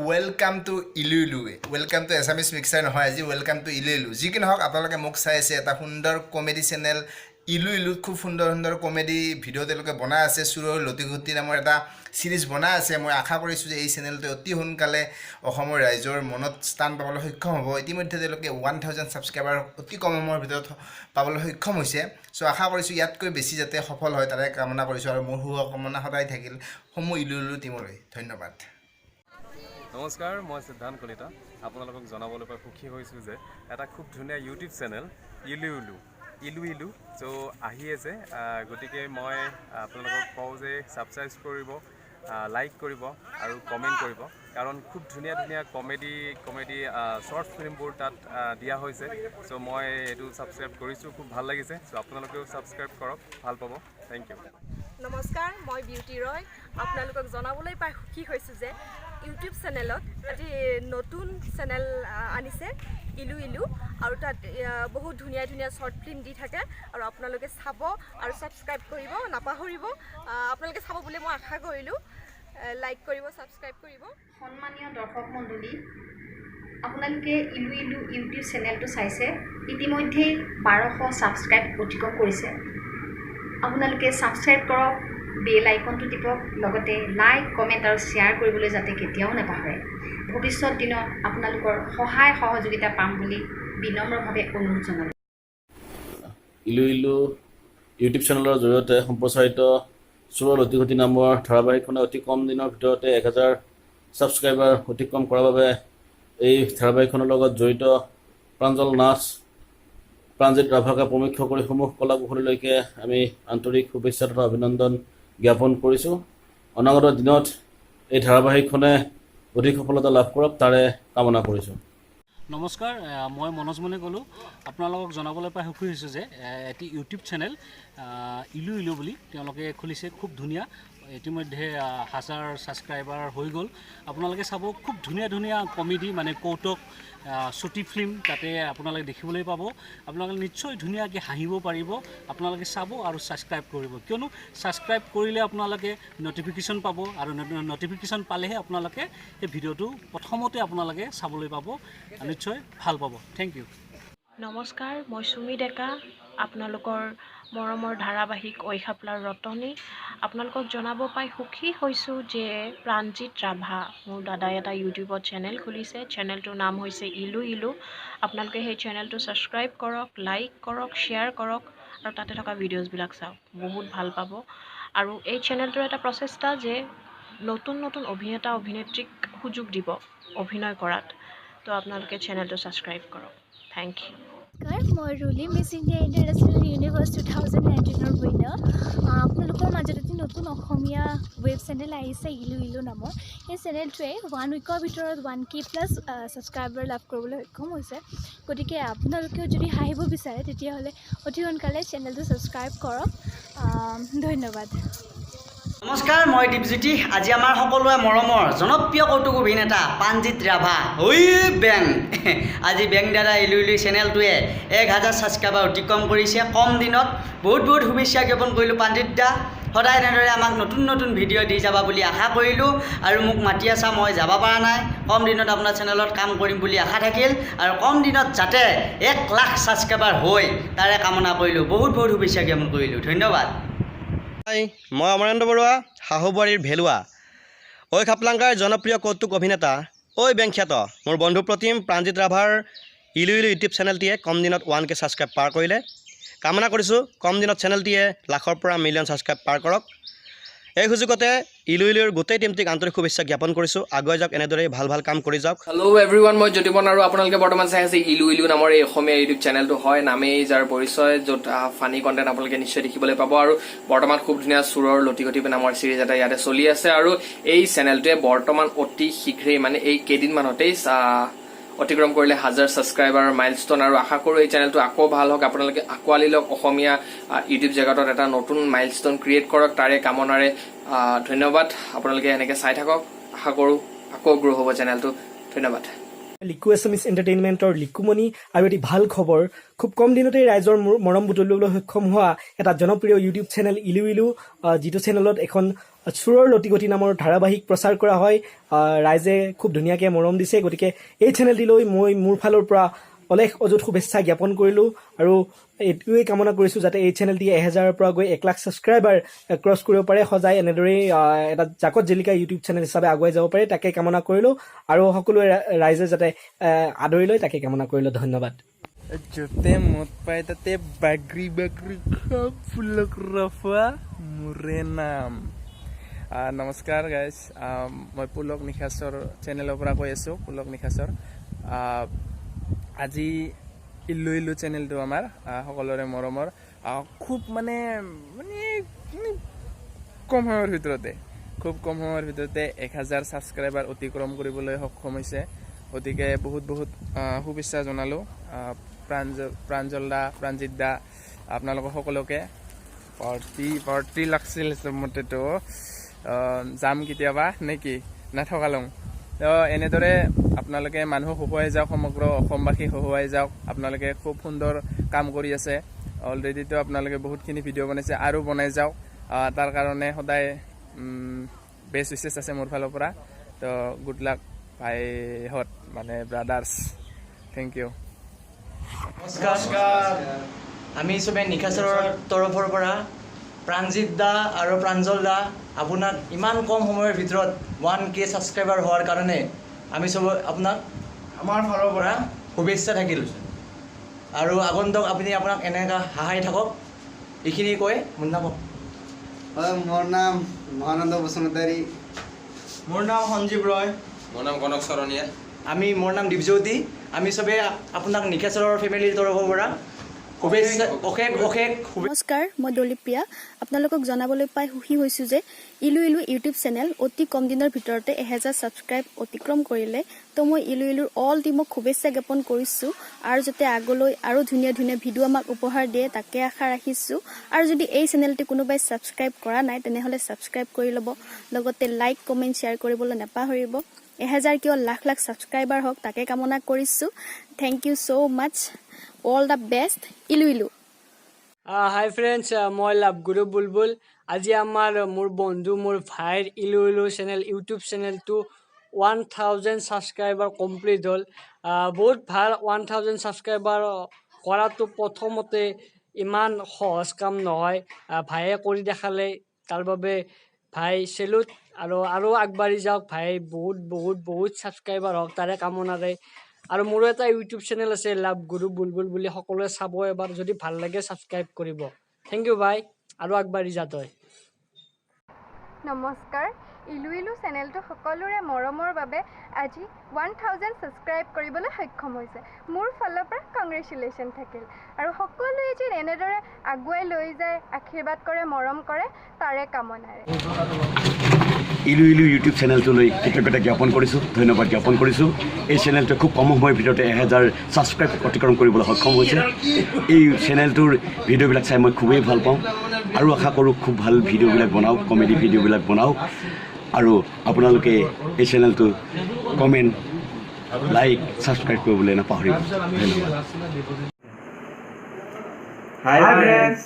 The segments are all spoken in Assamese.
ওয়েলকাম টু ইলু ইলু ওয়েলকাম টু এছামিজ মিক্সাৰ নহয় আজি ওয়েলকাম টু ইলু ইলু যি কি নহওক আপোনালোকে মোক চাই আছে এটা সুন্দৰ কমেডি চেনেল ইলু ইলুত খুব সুন্দৰ সুন্দৰ কমেডি ভিডিঅ' তেওঁলোকে বনাই আছে চুৰৰ লতিঘটি নামৰ এটা সিৰিজ বনাই আছে মই আশা কৰিছোঁ যে এই চেনেলটোৱে অতি সোনকালে অসমৰ ৰাইজৰ মনত স্থান পাবলৈ সক্ষম হ'ব ইতিমধ্যে তেওঁলোকে 1000 ছাবস্ক্ৰাইবাৰ অতি কম সময়ৰ ভিতৰত পাবলৈ সক্ষম হৈছে চ' আশা কৰিছোঁ ইয়াতকৈ বেছি যাতে সফল হয় তাৰে কামনা কৰিছোঁ আৰু মোৰ শুভকামনা সদায় থাকিল সমূহ ইলু ইলু টিমলৈ ধন্যবাদ নমস্কাৰ মই সিদ্ধান্ত কলিতা আপোনালোকক জনাবলৈ পাই সুখী হৈছোঁ যে এটা খুব ধুনীয়া ইউটিউব চেনেল ইলু ইলু চ' আহি আছে গতিকে মই আপোনালোকক কওঁ যে ছাবস্ক্ৰাইব কৰিব লাইক কৰিব আৰু কমেণ্ট কৰিব কাৰণ খুব ধুনীয়া ধুনীয়া কমেডি শ্বৰ্ট ফিল্মবোৰ তাত দিয়া হৈছে চ' মই এইটো ছাবস্ক্ৰাইব কৰিছোঁ খুব ভাল লাগিছে চ' আপোনালোকেও ছাবস্ক্ৰাইব কৰক ভাল পাব থেংক ইউ নমস্কাৰ মই বিউটি ৰয় আপোনালোকক জনাবলৈ পাই সুখী হৈছোঁ যে ইউটিউব চেনেলত আজি নতুন চেনেল আনিছে ইলু ইলু আৰু তাত বহুত ধুনীয়া ধুনীয়া শ্বৰ্ট ফিল্ম দি থাকে আৰু আপোনালোকে চাব আৰু ছাবস্ক্ৰাইব কৰিব নাপাহৰিব আপোনালোকে চাব বুলি মই আশা কৰিলোঁ লাইক কৰিব ছাবস্ক্ৰাইব কৰিব সন্মানীয় দৰ্শক মণ্ডলী আপোনালোকে ইলু ইলু ইউটিউব চেনেলটো চাইছে ইতিমধ্যে 1200 ছাবস্ক্ৰাইব অতিক্ৰম কৰিছে আপোনালোকে ছাবস্ক্ৰাইব কৰক বেল আইকনটো টিপক লগতে লাইক কমেণ্ট আৰু শ্বেয়াৰ কৰিবলৈ যাতে কেতিয়াও নাপাহৰে ভৱিষ্যত দিনত আপোনালোকৰ সহায় সহযোগিতা পাম বুলি বিনম্ৰভাৱে অনুৰোধ জনালোঁ ইলু ইলু ইউটিউব চেনেলৰ জৰিয়তে সম্প্ৰচাৰিত চুৰৰ লতিঘটি নামৰ ধাৰাবাহিকখনে অতি কম দিনৰ ভিতৰতে 1000 ছাবস্ক্ৰাইবাৰ অতিক্ৰম কৰাৰ বাবে এই ধাৰাবাহিকখনৰ লগত জড়িত প্ৰাঞ্জল নাথ প্ৰাঞ্জিত ৰাভাকে প্ৰমুখ্য কৰি সমূহ কলাকুশলীলৈকে আমি আন্তৰিক শুভেচ্ছা তথা অভিনন্দন জ্ঞাপন কৰিছোঁ অনাগত দিনত এই ধাৰাবাহিকখনে অধিক সফলতা লাভ কৰক তাৰে কামনা কৰিছোঁ নমস্কাৰ মই মনোজ মনে ক'লোঁ আপোনালোকক জনাবলৈ পাই সুখী হৈছোঁ যে এটি ইউটিউব চেনেল ইলু ইলু বুলি তেওঁলোকে খুলিছে খুব ধুনীয়া ইতিমধ্যে 1000 ছাবস্ক্ৰাইবাৰ হৈ গ'ল আপোনালোকে চাব খুব ধুনীয়া ধুনীয়া কমেডি মানে কৌতুক ছুটি ফিল্ম তাতে আপোনালোকে দেখিবলৈ পাব আপোনালোকে নিশ্চয় ধুনীয়াকৈ হাঁহিব পাৰিব আপোনালোকে চাব আৰু ছাবস্ক্ৰাইব কৰিব কিয়নো ছাবস্ক্ৰাইব কৰিলে আপোনালোকে নটিফিকেশ্যন পাব আৰু নটিফিকেশ্যন পালেহে আপোনালোকে এই ভিডিঅ'টো প্ৰথমতে আপোনালোকে চাবলৈ পাব নিশ্চয় ভাল পাব থেংক ইউ নমস্কাৰ মই সুমি ডেকা আপোনালোকৰ মৰমৰ ধাৰাবাহিক ঐখাপ্লাৰ ৰতনী আপোনালোকক জনাব পাই সুখী হৈছোঁ যে প্ৰাঞ্জিত ৰাভা মোৰ দাদাই এটা ইউটিউবত চেনেল খুলিছে চেনেলটোৰ নাম হৈছে ইলু ইলু আপোনালোকে সেই চেনেলটো ছাবস্ক্ৰাইব কৰক লাইক কৰক শ্বেয়াৰ কৰক আৰু তাতে থকা ভিডিঅ'জবিলাক চাওক বহুত ভাল পাব আৰু এই চেনেলটোৰ এটা প্ৰচেষ্টা যে নতুন নতুন অভিনেতা অভিনেত্ৰীক সুযোগ দিব অভিনয় কৰাত তো আপোনালোকে চেনেলটো ছাবস্ক্ৰাইব কৰক থেংক ইউ মই Ruli Miss India international universe 2019ৰ উইনাৰ আপোনালোকৰ মাজত এটি নতুন অসমীয়া ৱেব চেনেল আহিছে ইলু ইলু নামৰ এই চেনেলটোৱে 1 উইকৰ ভিতৰত 1K+ ছাবস্ক্ৰাইবাৰ লাভ কৰিবলৈ সক্ষম হৈছে গতিকে আপোনালোকেও যদি হাঁহিব বিচাৰে তেতিয়াহ'লে অতি সোনকালে চেনেলটো ছাবস্ক্ৰাইব কৰক ধন্যবাদ নমস্কাৰ মই দীপজ্যোতি আজি আমাৰ সকলোৱে মৰমৰ জনপ্ৰিয় কৌতুক অভিনেতা প্ৰাঞ্জিত ৰাভা ঐ বেং আজি বেং দাদা ইলু ইলু চেনেলটোৱে 1000 ছাবস্ক্ৰাইবাৰ অতিক্ৰম কৰিছে কম দিনত বহুত বহুত শুভেচ্ছা জ্ঞাপন কৰিলোঁ প্ৰাঞ্জিত দা সদায় এনেদৰে আমাক নতুন নতুন ভিডিঅ' দি যাবা বুলি আশা কৰিলোঁ আৰু মোক মাতি আছা মই যাব পৰা নাই কম দিনত আপোনাৰ চেনেলত কাম কৰিম বুলি আশা থাকিল আৰু কম দিনত যাতে 1 লাখ ছাবস্ক্ৰাইবাৰ হৈ তাৰে কামনা কৰিলোঁ বহুত বহুত শুভেচ্ছা জ্ঞাপন কৰিলোঁ ধন্যবাদ মই অমৰেন্দ্ৰ বৰুৱা শাহুবাৰীৰ ভেলুৱা ঐ খাপলাংকাৰ জনপ্ৰিয় কৌতুক অভিনেতা ঐ বেংখ্যাত মোৰ বন্ধু প্ৰতিম প্ৰাঞ্জিত ৰাভাৰ ইলু ইলু ইউটিউব চেনেলটিয়ে কম দিনত 1K ছাবস্ক্ৰাইব পাৰ কৰিলে কামনা কৰিছোঁ কম দিনত চেনেলটিয়ে লাখৰ পৰা মিলিয়ন ছাবস্ক্ৰাইব পাৰ কৰক এই সুযোগতে ইলু ইলুৰ গোটেই টিমটিক আন্তৰিক শুভেচ্ছা জ্ঞাপন কৰিছোঁ আগুৱাই যাওক এনেদৰে ভাল ভাল কাম কৰি যাওক হেল্ল' এভৰিৱান মই জ্যোতিবন আৰু আপোনালোকে বৰ্তমান চাই আছে ইলু ইলু নামৰ এই অসমীয়া ইউটিউব চেনেলটো হয় নামেই যাৰ পৰিচয় য'ত ফানি কণ্টেণ্ট আপোনালোকে নিশ্চয় দেখিবলৈ পাব আৰু বৰ্তমান খুব ধুনীয়া চুৰৰ লতিঘটি নামৰ চিৰিজ এটা ইয়াতে চলি আছে আৰু এই চেনেলটোৱে বৰ্তমান অতি শীঘ্ৰেই মানে এই কেইদিনমানতেই অতিক্ৰম কৰিলে 1000 ছাবস্ক্ৰাইবাৰ মাইলষ্টন আৰু আশা কৰোঁ এই চেনেলটো আকৌ ভাল হওক আপোনালোকে আকোৱালি লওক অসমীয়া ইউটিউব জগতত এটা নতুন মাইলষ্টন ক্ৰিয়েট কৰক তাৰে কামনাৰে ধন্যবাদ আপোনালোকে এনেকৈ চাই থাকক আশা কৰোঁ আকৌ গ্ৰ' হ'ব চেনেলটো ধন্যবাদ লিকু এছামিজ এণ্টাৰটেইনমেণ্টৰ লিকুমণি আৰু এটি ভাল খবৰ খুব কম দিনতে ৰাইজৰ মৰম বুটলিবলৈ সক্ষম হোৱা এটা জনপ্ৰিয় ইউটিউব চেনেল ইলু ইলু যিটো চেনেলত এখন চুৰৰ লটিগতি নামৰ ধাৰাবাহিক প্ৰচাৰ কৰা হয়। ৰাইজে খুব ধুনীয়াকৈ মৰম দিছে, গতিকে এই চেনেলটিলৈ মই মোৰ ফালৰ পৰা অলেখ অযুত শুভেচ্ছা জ্ঞাপন কৰিলোঁ আৰু এইটোৱেই কামনা কৰিছোঁ যাতে এই চেনেলটি 1000ৰ পৰা গৈ 1 লাখ ছাবস্ক্ৰাইবাৰ ক্ৰছ কৰিব পাৰে, সজাই এনেদৰেই এটা জাকত জিলিকা ইউটিউব চেনেল হিচাপে আগুৱাই যাব পাৰে, তাকে কামনা কৰিলোঁ আৰু সকলোৱে ৰাইজে যাতে আদৰি লয় তাকে কামনা কৰিলোঁ। ধন্যবাদ। য'তে মদ পায় তাতে বাগৰি বাগৰি খাব ফুলক ৰফা মোৰে নাম। নমস্কাৰ গাইজ, মই পুলক নিশাচৰ চেনেলৰ পৰা কৈ আছোঁ, পুলক নিশাচৰ। আজি ইল্লু ইল্লু চেনেলটো আমাৰ সকলোৰে মৰমৰ, খুব মানে কম সময়ৰ ভিতৰতে 1000 ছাবস্ক্ৰাইবাৰ অতিক্ৰম কৰিবলৈ সক্ষম হৈছে। গতিকে বহুত শুভেচ্ছা জনালোঁ প্ৰাঞ্জল দা, প্ৰাঞ্জিত দা, আপোনালোকক সকলোকে। পাৰ্টি লাগছিল মতেতো, যাম কেতিয়াবা নেকি নাথকালং। তো এনেদৰে আপোনালোকে মানুহক হহুৱাই যাওক, সমগ্ৰ অসমবাসীক হহুৱাই যাওক। আপোনালোকে খুব সুন্দৰ কাম কৰি আছে, অলৰেডিতো আপোনালোকে বহুতখিনি ভিডিঅ' বনাইছে আৰু বনাই যাওক। তাৰ কাৰণে সদায় বেষ্ট উইচেছ আছে মোৰ ফালৰ পৰা। তো গুড লাক ভাইহঁত, মানে ব্ৰাদাৰ্ছ, থেংক ইউ। নমস্কাৰ, আমি চবে নিশাচৰৰ তৰফৰ পৰা প্ৰাঞ্জিত দা আৰু প্ৰাঞ্জল দা, আপোনাক ইমান কম সময়ৰ ভিতৰত 1K ছাবস্ক্ৰাইবাৰ হোৱাৰ কাৰণে আমি চব আপোনাক আমাৰ ফালৰ পৰা শুভেচ্ছা থাকিল আৰু আগন্তুক আপুনি আপোনাক এনেকৈ সহায় থাকক। এইখিনি কৈ মোৰ নাম মোৰ নাম মহানন্দ বসুমতাৰী। মোৰ নাম সঞ্জীৱ ৰয়। মোৰ নাম কনক চৰণীয়া। মোৰ নাম দীপজ্যোতি। আমি চবে আপোনাক নিশাচৰৰ ফেমিলিৰ তৰফৰ পৰা শুভেচ্ছা অশেষ নমস্কাৰ, মই দলীপ্ৰিয়া। আপোনালোকক জনাবলৈ পাই সুখী হৈছোঁ যে ইলু ইলু ইউটিউব চেনেল অতি কম দিনৰ ভিতৰতে 1000 ছাবস্ক্ৰাইব অতিক্ৰম কৰিলে। তো মই ইলু ইলুৰ অল টিমক শুভেচ্ছা জ্ঞাপন কৰিছোঁ আৰু যাতে আগলৈ আৰু ধুনীয়া ধুনীয়া ভিডিঅ' আমাক উপহাৰ দিয়ে তাকে আশা ৰাখিছোঁ। আৰু যদি এই চেনেলটি কোনোবাই ছাবস্ক্ৰাইব কৰা নাই তেনেহ'লে ছাবস্ক্ৰাইব কৰি ল'ব, লগতে লাইক কমেণ্ট শ্বেয়াৰ কৰিবলৈ নাপাহৰিব। 1000 কিয় লাখ লাখ ছাবস্ক্ৰাইবাৰ হওক তাকে কামনা কৰিছোঁ। Thank you so' much, all the best, ইলু ইলু। হাই ফ্ৰেণ্ডছ, মই লাভগুৰু বুলবুল। আজি মোৰ বন্ধু, মোৰ ভাইৰ ইলু ইলু চেনেল, ইউটিউব চেনেলটো 1000 ছাবস্ক্ৰাইবাৰ কমপ্লিট হ'ল। বহুত ভাল। 1000 ছাবস্ক্ৰাইবাৰ কৰাটো প্ৰথমতে ইমান সহজ কাম নহয়, ভাইয়ে কৰি দেখালে, তাৰ বাবে ভাই চেলুট। আৰু আগবাঢ়ি যাওক ভাই, বহুত ছাবস্ক্ৰাইবাৰ হওক তাৰে কামনাৰে। আৰু মোৰো এটা ইউটিউব চেনেল আছে লাভগুৰু বুলবুল বুলি, সকলোৱে চাব এবাৰ, যদি ভাল লাগে ছাবস্ক্ৰাইব কৰিব। থেংক ইউ ভাই, আৰু আগবাঢ়ি যা তই। নমস্কাৰ, ইলু ইলু চেনেলটো সকলোৰে মৰমৰ বাবে আজি 1000 ছাবস্ক্ৰাইব কৰিবলৈ সক্ষম হৈছে। মোৰ ফালৰ পৰা কংগ্ৰেচুলেশ্যন থাকিল। আৰু সকলোৱে যেন এনেদৰে আগুৱাই লৈ যায়, আশীৰ্বাদ কৰে, মৰম কৰে, তাৰে কামনাৰে। ইলু ইলু ইউটিউব চেনেলটোলৈ কৃতজ্ঞতা জ্ঞাপন কৰিছোঁ, ধন্যবাদ জ্ঞাপন কৰিছোঁ। এই চেনেলটোৱে খুব কম সময়ৰ ভিতৰতে 1000 ছাবস্ক্ৰাইব অতিক্ৰম কৰিবলৈ সক্ষম হৈছে। এই চেনেলটোৰ ভিডিঅ'বিলাক চাই মই খুবেই ভাল পাওঁ আৰু আশা কৰোঁ খুব ভাল ভিডিঅ'বিলাক বনাওক, কমেডি ভিডিঅ'বিলাক বনাওক। আৰু আপোনালোকে এই চেনেলটো কমেণ্ট, লাইক, ছাবস্ক্ৰাইব কৰিবলৈ নাপাহৰিব। ধন্যবাদ। হাই ফ্ৰেণ্ডছ,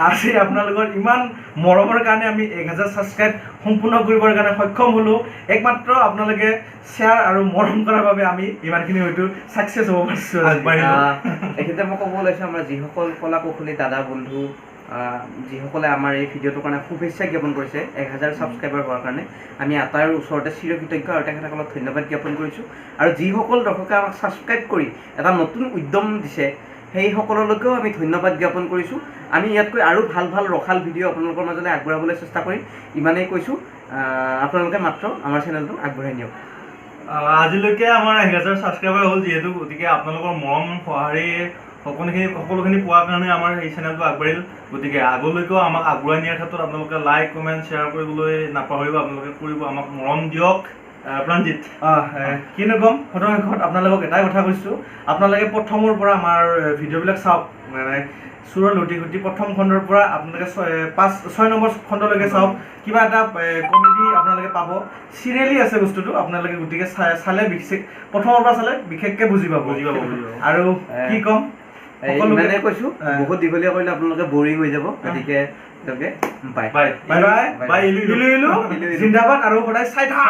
আজি আপোনালোকৰ ইমান মৰমৰ কাৰণে আমি 1000 ছাবস্ক্ৰাইব সম্পূৰ্ণ কৰিবৰ কাৰণে সক্ষম হ'লোঁ। একমাত্ৰ আপোনালোকে শ্বেয়াৰ আৰু মৰম কৰাৰ বাবে আমি ইমানখিনি হয়তো ছাকচেছ হ'ব পাৰিছোঁ। এইখিনিতে মই ক'ব ওলাইছোঁ, আমাৰ যিসকল কলা কৌশলী দাদা বন্ধু, যিসকলে আমাৰ এই ভিডিঅ'টোৰ কাৰণে শুভেচ্ছা জ্ঞাপন কৰিছে 1000 ছাবস্ক্ৰাইবাৰ হোৱাৰ কাৰণে, আমি আটাইৰ ওচৰতে চিৰকৃতজ্ঞ আৰু তেখেতসকলক ধন্যবাদ জ্ঞাপন কৰিছোঁ। আৰু যিসকল দৰ্শকে আমাক ছাবস্ক্ৰাইব কৰি এটা নতুন উদ্যম দিছে, সেই সকললৈকেও আমি ধন্যবাদ জ্ঞাপন কৰিছোঁ। আমি ইয়াতকৈ আৰু ভাল ভাল ৰসাল ভিডিঅ' আপোনালোকৰ মাজলৈ আগবঢ়াবলৈ চেষ্টা কৰিম, ইমানেই কৈছোঁ। আপোনালোকে মাত্ৰ আমাৰ চেনেলটো আগবঢ়াই নিয়ক। আজিলৈকে আমাৰ 1000 ছাবস্ক্ৰাইবাৰ হ'ল যিহেতু, গতিকে আপোনালোকৰ মৰম সঁহাৰি সকলোখিনি পোৱাৰ কাৰণে আমাৰ এই চেনেলটো আগবাঢ়িল। গতিকে আগলৈকেও আমাক আগুৱাই নিয়াৰ ক্ষেত্ৰত আপোনালোকে লাইক কমেণ্ট শ্বেয়াৰ কৰিবলৈ নাপাহৰিব। আপোনালোকে কৰিব, আমাক মৰম দিয়ক। প্ৰাঞ্জিত, কিনো ক'ম, শেষত আপোনালোকক এটাই কথা কৈছোঁ, আপোনালোকে প্ৰথমৰ পৰা আমাৰ ভিডিঅ'বিলাক চাওক। মানে চুৰৰ লুটি প্ৰথম খণ্ডৰ পৰা আপোনালোকে 5-6 নম্বৰ খণ্ডলৈকে চাওক। কিবা এটা কমেডি আপোনালোকে পাব, চিৰিয়েলি আছে বস্তুটো। আপোনালোকে গতিকে চালে প্ৰথমৰ পৰা চালে বিশেষকৈ বুজি পাব। আৰু কি ক'ম, ইমানে কৈছোঁ, বহুত দীঘলীয়া কৰিলে আপোনালোকে বৰিং হৈ যাব, গতিকে bye bye bye bye bye ইলু ইলু জিন্দাবাদ আৰু সদায় চাই থাক